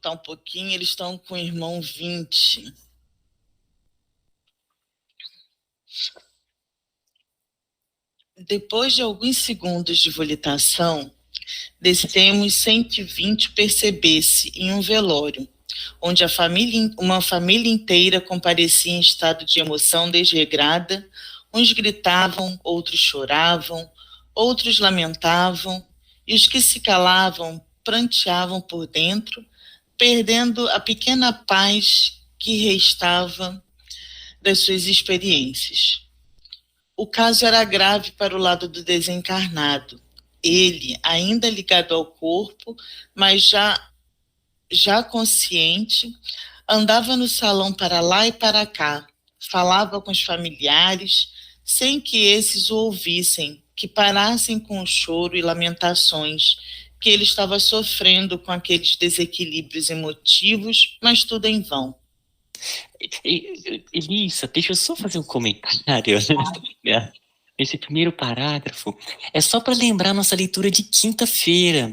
cortar um pouquinho, eles estão com o irmão 20. Depois de alguns segundos de volitação, descemos 120 perceber-se em um velório, onde uma família inteira comparecia em estado de emoção desregrada. Uns gritavam, outros choravam, outros lamentavam, e os que se calavam pranteavam por dentro, perdendo a pequena paz que restava das suas experiências. O caso era grave para o lado do desencarnado. Ele, ainda ligado ao corpo, mas já consciente, andava no salão para lá e para cá, falava com os familiares, sem que esses o ouvissem, que parassem com o choro e lamentações, que ele estava sofrendo com aqueles desequilíbrios emotivos, mas tudo em vão. Elissa, deixa eu só fazer um comentário. Esse primeiro parágrafo é só para lembrar nossa leitura de quinta-feira.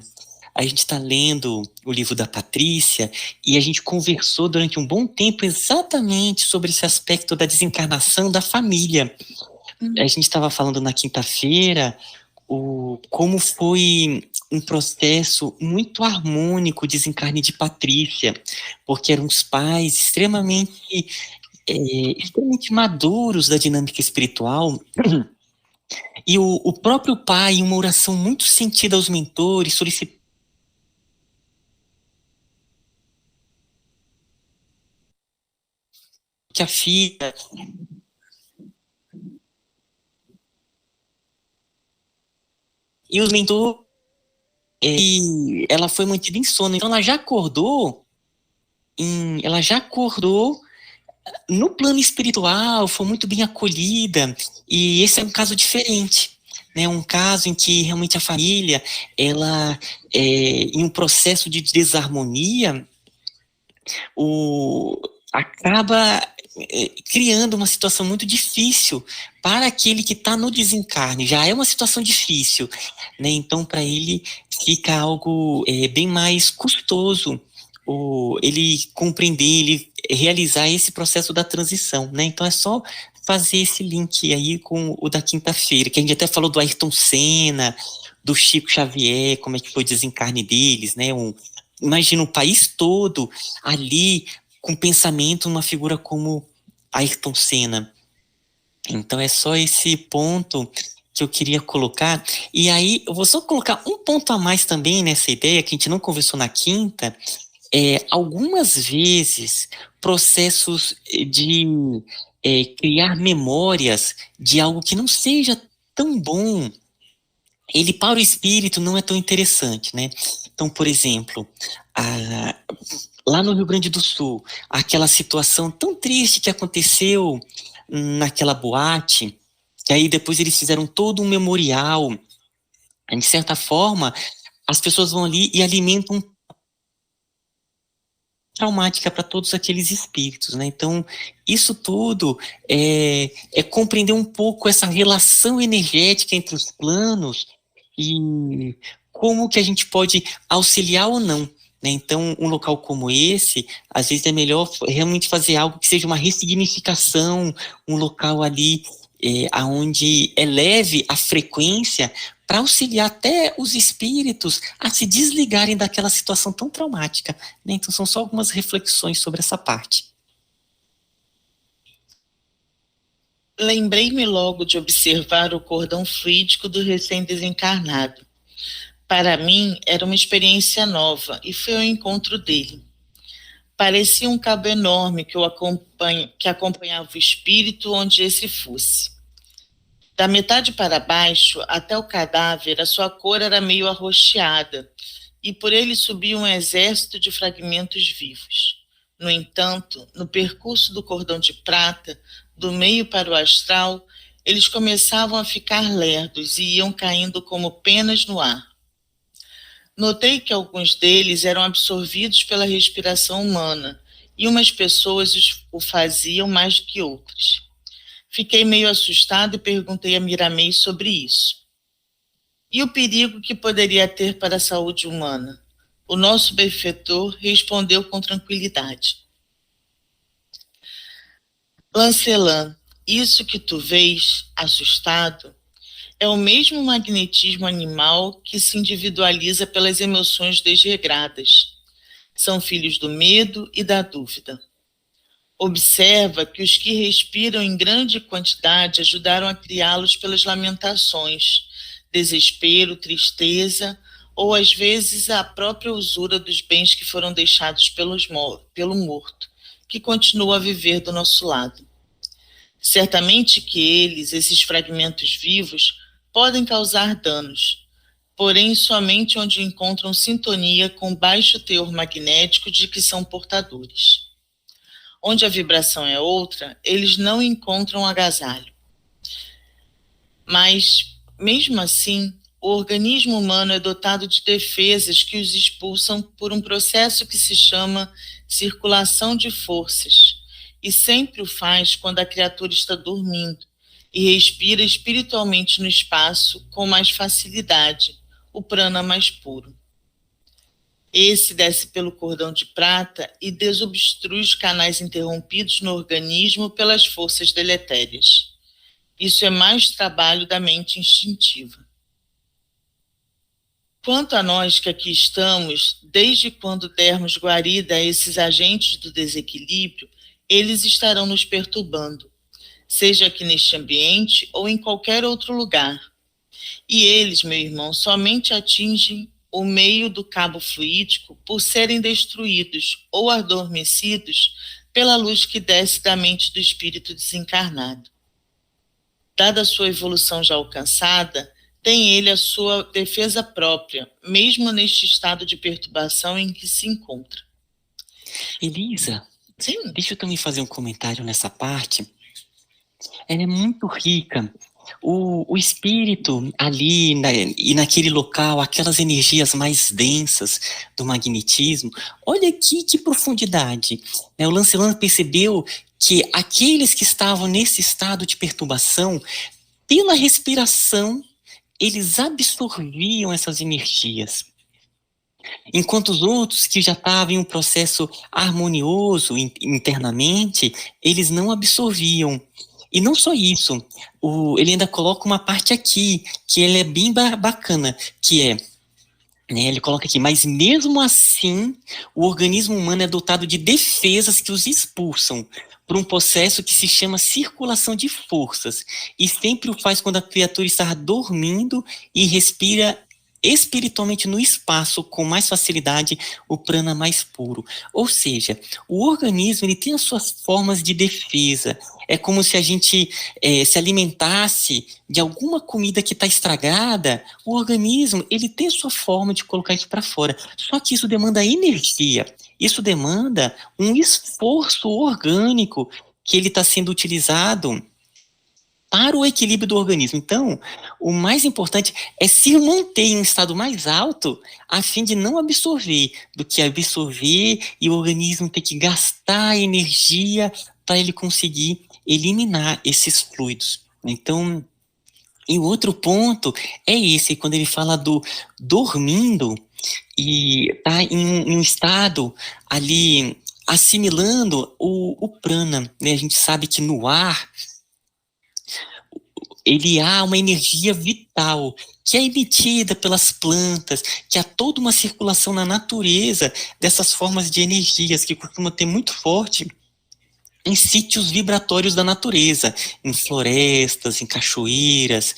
A gente está lendo o livro da Patrícia e a gente conversou durante um bom tempo exatamente sobre esse aspecto da desencarnação da família. A gente estava falando na quinta-feira como foi um processo muito harmônico o desencarne de Patrícia, porque eram os pais extremamente maduros da dinâmica espiritual. E o próprio pai, em uma oração muito sentida aos mentores, solicitando que a filha e os mentores, e ela foi mantida em sono. Então ela já acordou no plano espiritual, foi muito bem acolhida, e esse é um caso diferente, né? Um caso em que realmente a família, ela, em um processo de desarmonia, acaba criando uma situação muito difícil para aquele que está no desencarne. Já é uma situação difícil, né? Então para ele fica algo bem mais custoso ele compreender, ele realizar esse processo da transição, né? Então é só fazer esse link aí com o da quinta-feira, que a gente até falou do Ayrton Senna, do Chico Xavier, como é que foi o desencarne deles, né? Imagina o país todo ali com pensamento numa figura como Ayrton Senna. Então é só esse ponto que eu queria colocar. E aí eu vou só colocar um ponto a mais também nessa ideia, que a gente não conversou na quinta. Algumas vezes processos de criar memórias de algo que não seja tão bom, ele para o espírito não é tão interessante, né? Então, por exemplo, lá no Rio Grande do Sul, aquela situação tão triste que aconteceu naquela boate, que aí depois eles fizeram todo um memorial. De certa forma, as pessoas vão ali e alimentam traumática para todos aqueles espíritos, né? Então, isso tudo é compreender um pouco essa relação energética entre os planos e como que a gente pode auxiliar ou não, né? Então, um local como esse, às vezes é melhor realmente fazer algo que seja uma ressignificação, um local ali aonde eleve a frequência para auxiliar até os espíritos a se desligarem daquela situação tão traumática, né? Então são só algumas reflexões sobre essa parte. Lembrei-me logo de observar o cordão fluídico do recém-desencarnado. Para mim, era uma experiência nova e fui ao encontro dele. Parecia um cabo enorme que acompanhava o espírito onde esse fosse. Da metade para baixo, até o cadáver, a sua cor era meio arroxeada, e por ele subia um exército de fragmentos vivos. No entanto, no percurso do cordão de prata, do meio para o astral, eles começavam a ficar lerdos e iam caindo como penas no ar. Notei que alguns deles eram absorvidos pela respiração humana, e umas pessoas o faziam mais do que outras. Fiquei meio assustado e perguntei a Miramês sobre isso. E o perigo que poderia ter para a saúde humana? O nosso benfeitor respondeu com tranquilidade: Lancelã, isso que tu vês, assustado, é o mesmo magnetismo animal que se individualiza pelas emoções desregradas. São filhos do medo e da dúvida. Observa que os que respiram em grande quantidade ajudaram a criá-los pelas lamentações, desespero, tristeza, ou às vezes a própria usura dos bens que foram deixados pelo morto, que continua a viver do nosso lado. Certamente que eles, esses fragmentos vivos, podem causar danos, porém somente onde encontram sintonia com o baixo teor magnético de que são portadores. Onde a vibração é outra, eles não encontram agasalho. Mas, mesmo assim, o organismo humano é dotado de defesas que os expulsam por um processo que se chama circulação de forças, e sempre o faz quando a criatura está dormindo e respira espiritualmente no espaço com mais facilidade, o prana mais puro. Esse desce pelo cordão de prata e desobstrui os canais interrompidos no organismo pelas forças deletérias. Isso é mais trabalho da mente instintiva. Quanto a nós que aqui estamos, desde quando dermos guarida a esses agentes do desequilíbrio, eles estarão nos perturbando, seja aqui neste ambiente ou em qualquer outro lugar. E eles, meu irmão, somente atingem o meio do cabo fluídico por serem destruídos ou adormecidos pela luz que desce da mente do espírito desencarnado. Dada a sua evolução já alcançada, tem ele a sua defesa própria, mesmo neste estado de perturbação em que se encontra. Elisa, Sim. deixa eu também fazer um comentário nessa parte. Ela é muito rica. O espírito ali e naquele local, aquelas energias mais densas do magnetismo, olha aqui que profundidade. O Lancelot percebeu que aqueles que estavam nesse estado de perturbação, pela respiração, eles absorviam essas energias. Enquanto os outros que já estavam em um processo harmonioso internamente, eles não absorviam. E não só isso, ele ainda coloca uma parte aqui, que ele é bem bacana, que é, ele coloca aqui, mas mesmo assim, o organismo humano é dotado de defesas que os expulsam por um processo que se chama circulação de forças, e sempre o faz quando a criatura está dormindo e respira espiritualmente no espaço com mais facilidade o prana mais puro. Ou seja, o organismo ele tem as suas formas de defesa. É como se a gente se alimentasse de alguma comida que está estragada, o organismo ele tem a sua forma de colocar isso para fora. Só que isso demanda energia, isso demanda um esforço orgânico que ele está sendo utilizado para o equilíbrio do organismo. Então, o mais importante é se manter em um estado mais alto a fim de não absorver, do que absorver e o organismo ter que gastar energia para ele conseguir eliminar esses fluidos. Então, e o outro ponto é esse, quando ele fala do dormindo e está em um estado ali assimilando o prana, né? A gente sabe que no ar ele há uma energia vital que é emitida pelas plantas, que há toda uma circulação na natureza dessas formas de energias que costuma ter muito forte em sítios vibratórios da natureza, em florestas, em cachoeiras,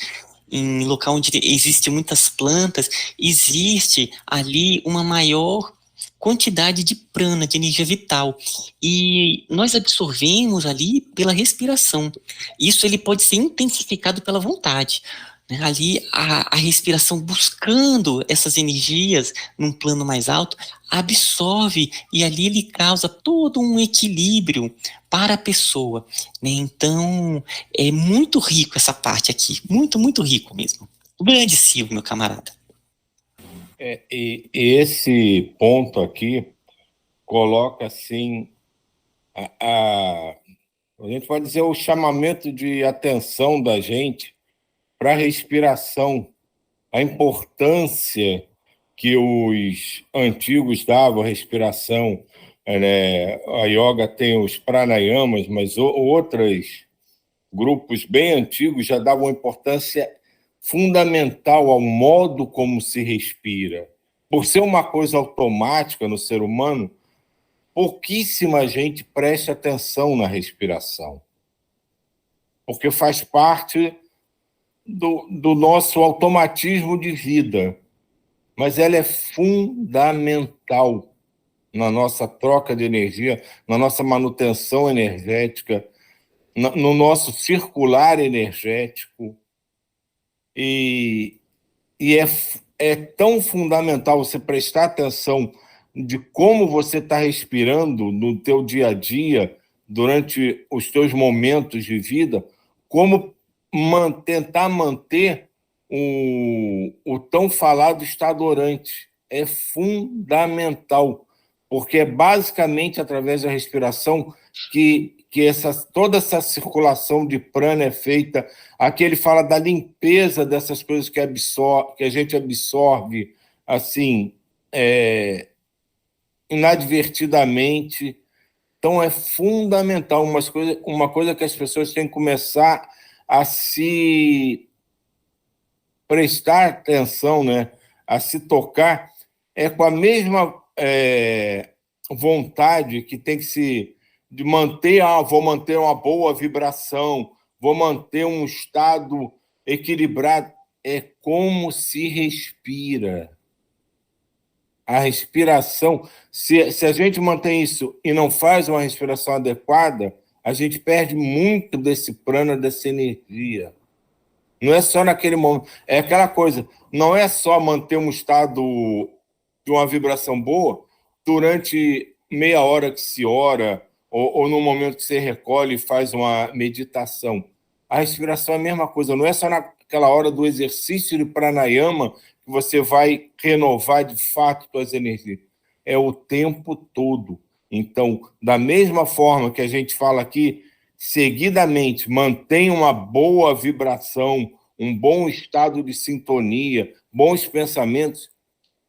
em local onde existem muitas plantas, existe ali uma maior quantidade de prana, de energia vital. E nós absorvemos ali pela respiração. Isso ele pode ser intensificado pela vontade. Né? Ali a respiração buscando essas energias num plano mais alto, absorve e ali ele causa todo um equilíbrio para a pessoa. Né? Então, é muito rico essa parte aqui. Muito, muito rico mesmo. Grande Silvio, meu camarada. E esse ponto aqui coloca, assim, a gente pode dizer o chamamento de atenção da gente para a respiração, a importância que os antigos davam, a respiração, né? A yoga tem os pranayamas, mas outros grupos bem antigos já davam importância fundamental ao modo como se respira. Por ser uma coisa automática no ser humano, pouquíssima gente presta atenção na respiração, porque faz parte do nosso automatismo de vida, mas ela é fundamental na nossa troca de energia, na nossa manutenção energética, no nosso circular energético. E é tão fundamental você prestar atenção de como você está respirando no teu dia a dia, durante os teus momentos de vida, como tentar manter o tão falado estado orante. É fundamental, porque é basicamente através da respiração que toda essa circulação de prana é feita. Aqui ele fala da limpeza dessas coisas que a gente absorve assim, inadvertidamente. Então é fundamental, uma coisa que as pessoas têm que começar a se prestar atenção, né? A se tocar, com a mesma vontade que tem que de manter, vou manter uma boa vibração, vou manter um estado equilibrado. É como se respira. A respiração, se a gente mantém isso e não faz uma respiração adequada, a gente perde muito desse prana, dessa energia. Não é só naquele momento, é aquela coisa, não é só manter um estado de uma vibração boa durante meia hora que se ora, ou no momento que você recolhe e faz uma meditação. A respiração é a mesma coisa, não é só naquela hora do exercício de pranayama que você vai renovar de fato suas energias. É o tempo todo. Então, da mesma forma que a gente fala aqui, seguidamente, mantenha uma boa vibração, um bom estado de sintonia, bons pensamentos,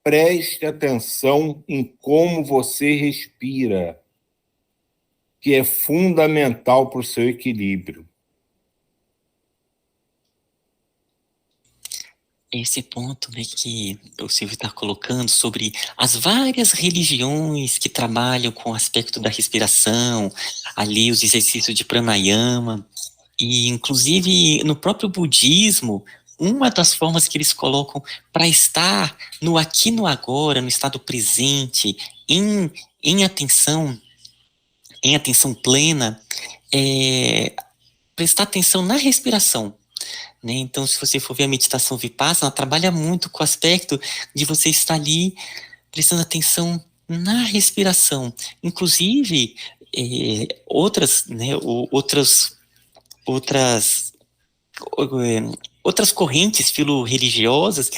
preste atenção em como você respira, que é fundamental para o seu equilíbrio. Esse ponto, né, que o Silvio está colocando sobre as várias religiões que trabalham com o aspecto da respiração, ali os exercícios de pranayama, e inclusive no próprio budismo, uma das formas que eles colocam para estar no aqui e no agora, no estado presente, em atenção plena, é prestar atenção na respiração. Né? Então, se você for ver a meditação Vipassana, ela trabalha muito com o aspecto de você estar ali prestando atenção na respiração. Inclusive, outras correntes filo-religiosas,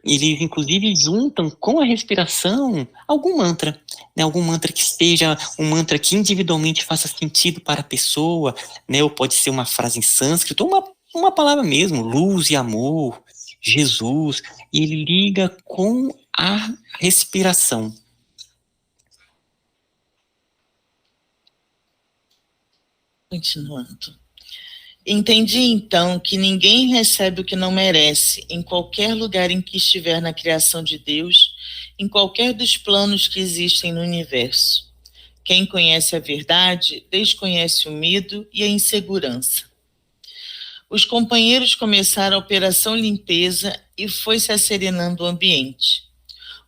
eles inclusive juntam com a respiração algum mantra, né? Algum mantra que seja um mantra que individualmente faça sentido para a pessoa, né? Ou pode ser uma frase em sânscrito, ou uma palavra mesmo, luz e amor, Jesus, e ele liga com a respiração. Continuando. Entendi, então, que ninguém recebe o que não merece, em qualquer lugar em que estiver na criação de Deus, em qualquer dos planos que existem no universo. Quem conhece a verdade, desconhece o medo e a insegurança. Os companheiros começaram a operação limpeza e foi-se asserenando o ambiente.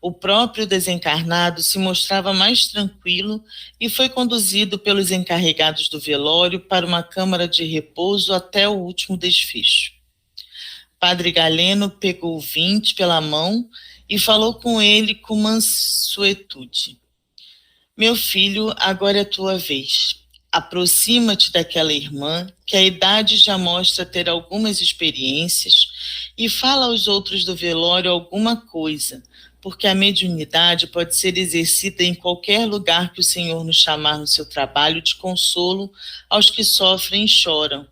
O próprio desencarnado se mostrava mais tranquilo e foi conduzido pelos encarregados do velório para uma câmara de repouso até o último desfecho. Padre Galeno pegou o Vinte pela mão e falou com ele com mansuetude. Meu filho, agora é tua vez. Aproxima-te daquela irmã, que a idade já mostra ter algumas experiências, e fala aos outros do velório alguma coisa, porque a mediunidade pode ser exercida em qualquer lugar que o Senhor nos chamar no seu trabalho de consolo aos que sofrem e choram.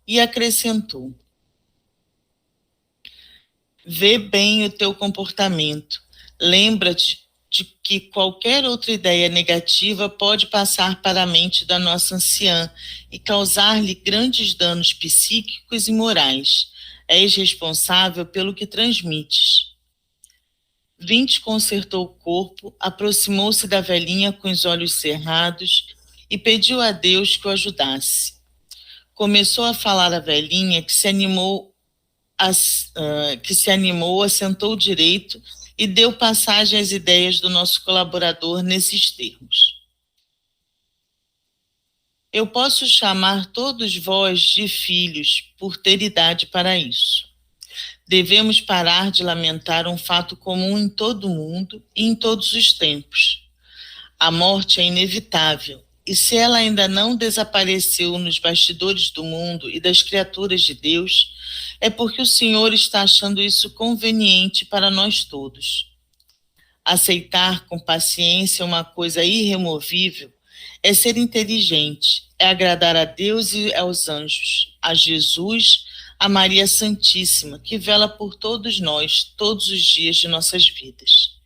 E acrescentou: vê bem o teu comportamento. Lembra-te de que qualquer outra ideia negativa pode passar para a mente da nossa anciã e causar-lhe grandes danos psíquicos e morais. És responsável pelo que transmites. Vinte consertou o corpo, aproximou-se da velhinha com os olhos cerrados e pediu a Deus que o ajudasse. Começou a falar a velhinha, que se animou, assentou direito e deu passagem às ideias do nosso colaborador nesses termos. Eu posso chamar todos vós de filhos, por ter idade para isso. Devemos parar de lamentar um fato comum em todo o mundo e em todos os tempos. A morte é inevitável, e se ela ainda não desapareceu nos bastidores do mundo e das criaturas de Deus, é porque o Senhor está achando isso conveniente para nós todos. Aceitar com paciência uma coisa irremovível é ser inteligente, é agradar a Deus e aos anjos, a Jesus, a Maria Santíssima, que vela por todos nós, todos os dias de nossas vidas.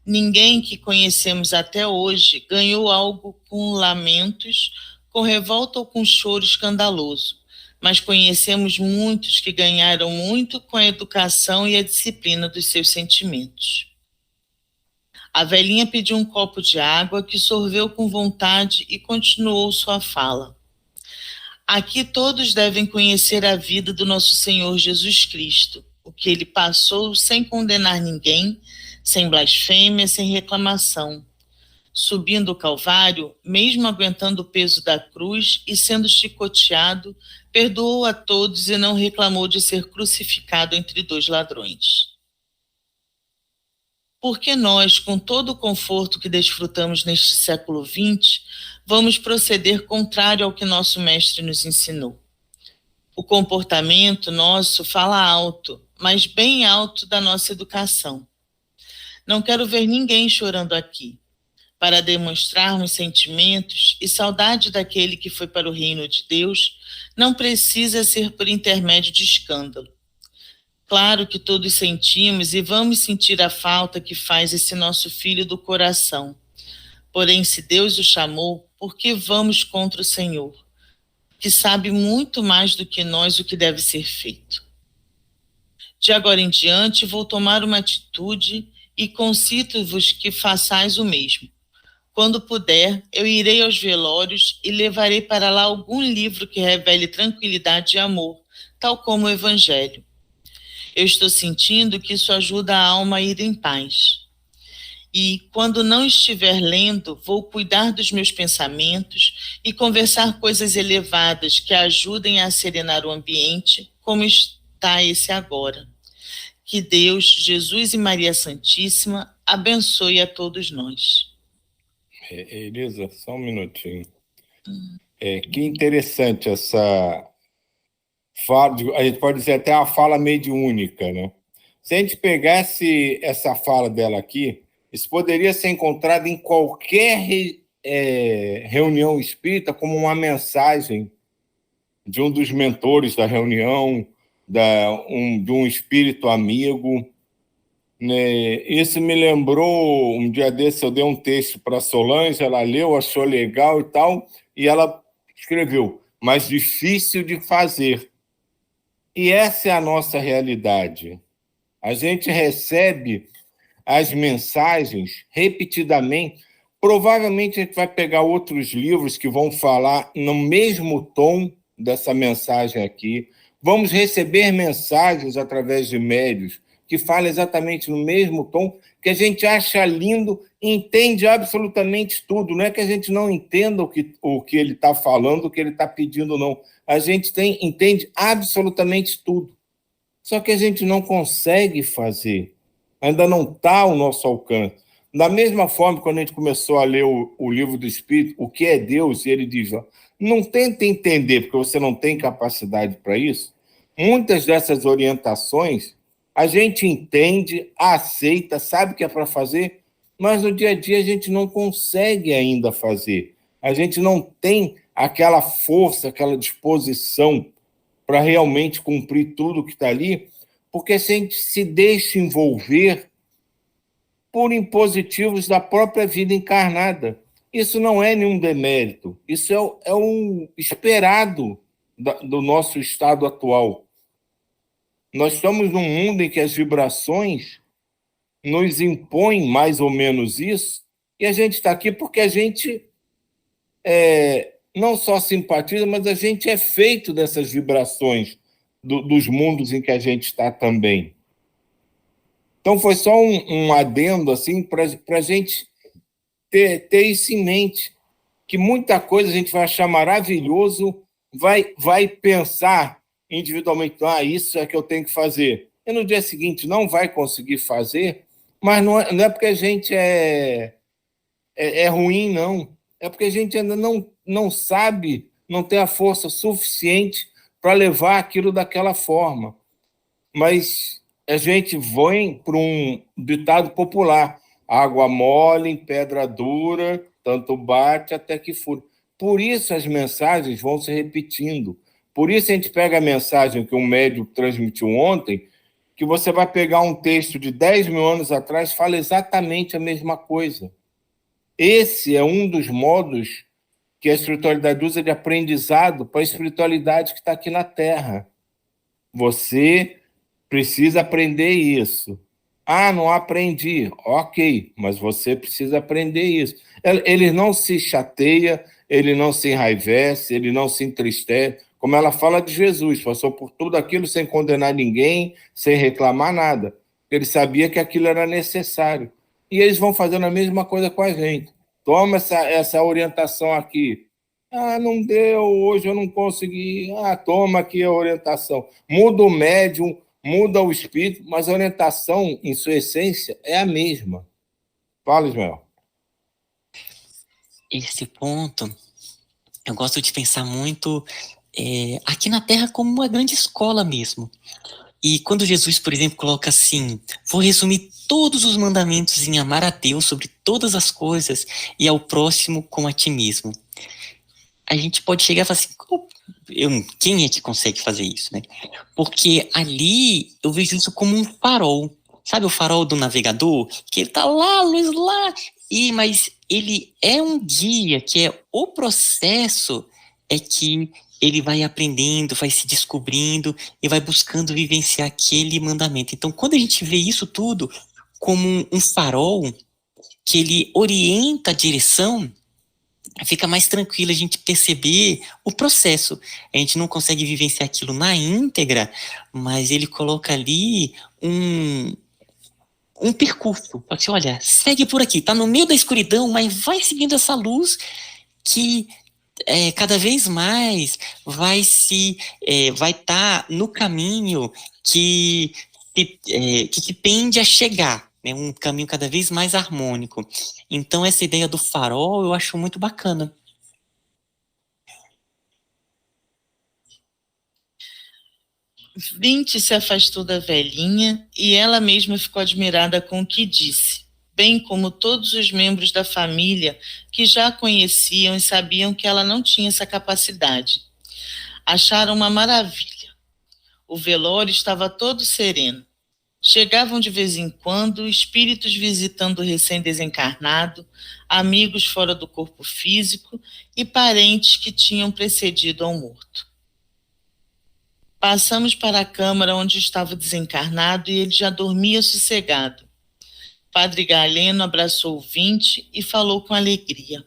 Ninguém que conhecemos até hoje ganhou algo com lamentos, com revolta ou com choro escandaloso, mas conhecemos muitos que ganharam muito com a educação e a disciplina dos seus sentimentos. A velhinha pediu um copo de água, que sorveu com vontade e continuou sua fala. Aqui todos devem conhecer a vida do nosso Senhor Jesus Cristo, o que ele passou sem condenar ninguém, sem blasfêmia, sem reclamação. Subindo o Calvário, mesmo aguentando o peso da cruz e sendo chicoteado, perdoou a todos e não reclamou de ser crucificado entre dois ladrões. Porque nós, com todo o conforto que desfrutamos neste século XX, vamos proceder contrário ao que nosso mestre nos ensinou. O comportamento nosso fala alto, mas bem alto da nossa educação. Não quero ver ninguém chorando aqui. Para demonstrarmos sentimentos e saudade daquele que foi para o reino de Deus, não precisa ser por intermédio de escândalo. Claro que todos sentimos e vamos sentir a falta que faz esse nosso filho do coração. Porém, se Deus o chamou, por que vamos contra o Senhor, que sabe muito mais do que nós o que deve ser feito? De agora em diante, vou tomar uma atitude e concito-vos que façais o mesmo. Quando puder, eu irei aos velórios e levarei para lá algum livro que revele tranquilidade e amor, tal como o Evangelho. Eu estou sentindo que isso ajuda a alma a ir em paz. E, quando não estiver lendo, vou cuidar dos meus pensamentos e conversar coisas elevadas que ajudem a serenar o ambiente, como está esse agora. Que Deus, Jesus e Maria Santíssima abençoe a todos nós. Elisa, só um minutinho. Que interessante essa fala, a gente pode dizer até uma fala mediúnica, né? Se a gente pegasse essa fala dela aqui, isso poderia ser encontrado em qualquer reunião espírita como uma mensagem de um dos mentores da reunião, de um espírito amigo. Né? Isso me lembrou, um dia desse eu dei um texto para a Solange, ela leu, achou legal e tal, e ela escreveu, mas difícil de fazer. E essa é a nossa realidade. A gente recebe as mensagens repetidamente. Provavelmente a gente vai pegar outros livros que vão falar no mesmo tom dessa mensagem aqui. Vamos receber mensagens através de médios que falam exatamente no mesmo tom, que a gente acha lindo e entende absolutamente tudo. Não é que a gente não entenda o que ele está falando, o que ele está pedindo, não. A gente entende absolutamente tudo. Só que a gente não consegue fazer. Ainda não está ao nosso alcance. Da mesma forma, quando a gente começou a ler o livro do Espírito, o que é Deus, e ele diz, ó, não tenta entender, porque você não tem capacidade para isso. Muitas dessas orientações a gente entende, aceita, sabe que é para fazer, mas no dia a dia a gente não consegue ainda fazer. A gente não tem aquela força, aquela disposição para realmente cumprir tudo que está ali, porque se a gente se deixa envolver por impositivos da própria vida encarnada. Isso não é nenhum demérito, isso é um esperado do nosso estado atual. Nós estamos num mundo em que as vibrações nos impõem mais ou menos isso, e a gente está aqui porque a gente não só simpatiza, mas a gente é feito dessas vibrações dos mundos em que a gente está também. Então, foi só um adendo assim, para a gente ter isso em mente, que muita coisa a gente vai achar maravilhoso, vai pensar individualmente, isso é que eu tenho que fazer. E no dia seguinte não vai conseguir fazer, mas não é porque a gente é ruim, não. É porque a gente ainda não sabe, não tem a força suficiente para levar aquilo daquela forma. Mas a gente vai para um ditado popular: água mole em pedra dura, tanto bate até que fura. Por isso as mensagens vão se repetindo. Por isso a gente pega a mensagem que um médium transmitiu ontem, que você vai pegar um texto de 10 mil anos atrás, fala exatamente a mesma coisa. Esse é um dos modos que a espiritualidade usa de aprendizado para a espiritualidade que está aqui na Terra. Você precisa aprender isso. Não aprendi. Ok, mas você precisa aprender isso. Ele não se chateia, ele não se enraivece, ele não se entristece. Como ela fala de Jesus, passou por tudo aquilo sem condenar ninguém, sem reclamar nada. Ele sabia que aquilo era necessário. E eles vão fazendo a mesma coisa com a gente. Toma essa orientação aqui. Não deu, hoje eu não consegui. Toma aqui a orientação. Muda o médium, muda o espírito, mas a orientação, em sua essência, é a mesma. Fala, Ismael. Esse ponto, eu gosto de pensar muito aqui na Terra como uma grande escola mesmo. E quando Jesus, por exemplo, coloca assim: vou resumir todos os mandamentos em amar a Deus sobre todas as coisas e ao próximo como a ti mesmo. A gente pode chegar e falar assim: quem é que consegue fazer isso, né? Porque ali eu vejo isso como um farol. Sabe o farol do navegador? Que ele tá lá, a luz lá, mas ele é um guia, que é o processo que ele vai aprendendo, vai se descobrindo e vai buscando vivenciar aquele mandamento. Então, quando a gente vê isso tudo como um farol, que ele orienta a direção, fica mais tranquilo a gente perceber o processo. A gente não consegue vivenciar aquilo na íntegra, mas ele coloca ali um percurso. Assim, olha, segue por aqui, tá no meio da escuridão, mas vai seguindo essa luz que cada vez mais vai estar no caminho que tende a chegar, né, um caminho cada vez mais harmônico. Então essa ideia do farol eu acho muito bacana. Vinte se afastou da velhinha e ela mesma ficou admirada com o que disse, bem como todos os membros da família que já a conheciam e sabiam que ela não tinha essa capacidade. Acharam uma maravilha. O velório estava todo sereno. Chegavam de vez em quando espíritos visitando o recém-desencarnado, amigos fora do corpo físico e parentes que tinham precedido ao morto. Passamos para a câmara onde estava o desencarnado e ele já dormia sossegado. Padre Galeno abraçou o Vinte e falou com alegria: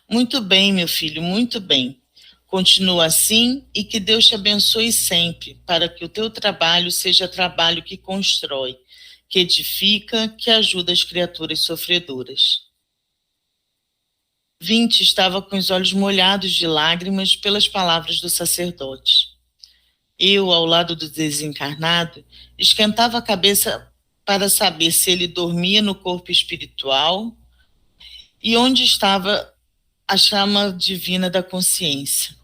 muito bem, meu filho, muito bem. Continua assim e que Deus te abençoe sempre, para que o teu trabalho seja trabalho que constrói, que edifica, que ajuda as criaturas sofredoras. Vinte estava com os olhos molhados de lágrimas pelas palavras do sacerdote. Eu, ao lado do desencarnado, esquentava a cabeça para saber se ele dormia no corpo espiritual e onde estava a chama divina da consciência.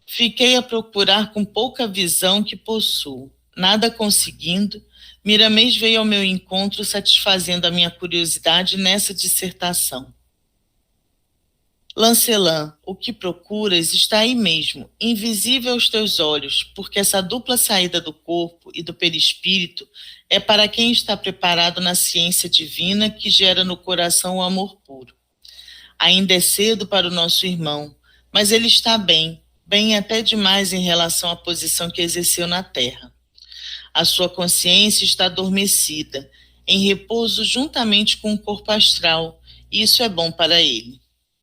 Fiquei a procurar com pouca visão que possuo. Nada conseguindo, Miramês veio ao meu encontro satisfazendo a minha curiosidade nessa dissertação. Lancelã, o que procuras está aí mesmo, invisível aos teus olhos, porque essa dupla saída do corpo e do perispírito é para quem está preparado na ciência divina que gera no coração o amor puro. Ainda é cedo para o nosso irmão, mas ele está bem, bem até demais em relação à posição que exerceu na terra. A sua consciência está adormecida, em repouso juntamente com o corpo astral, e isso é bom para ele.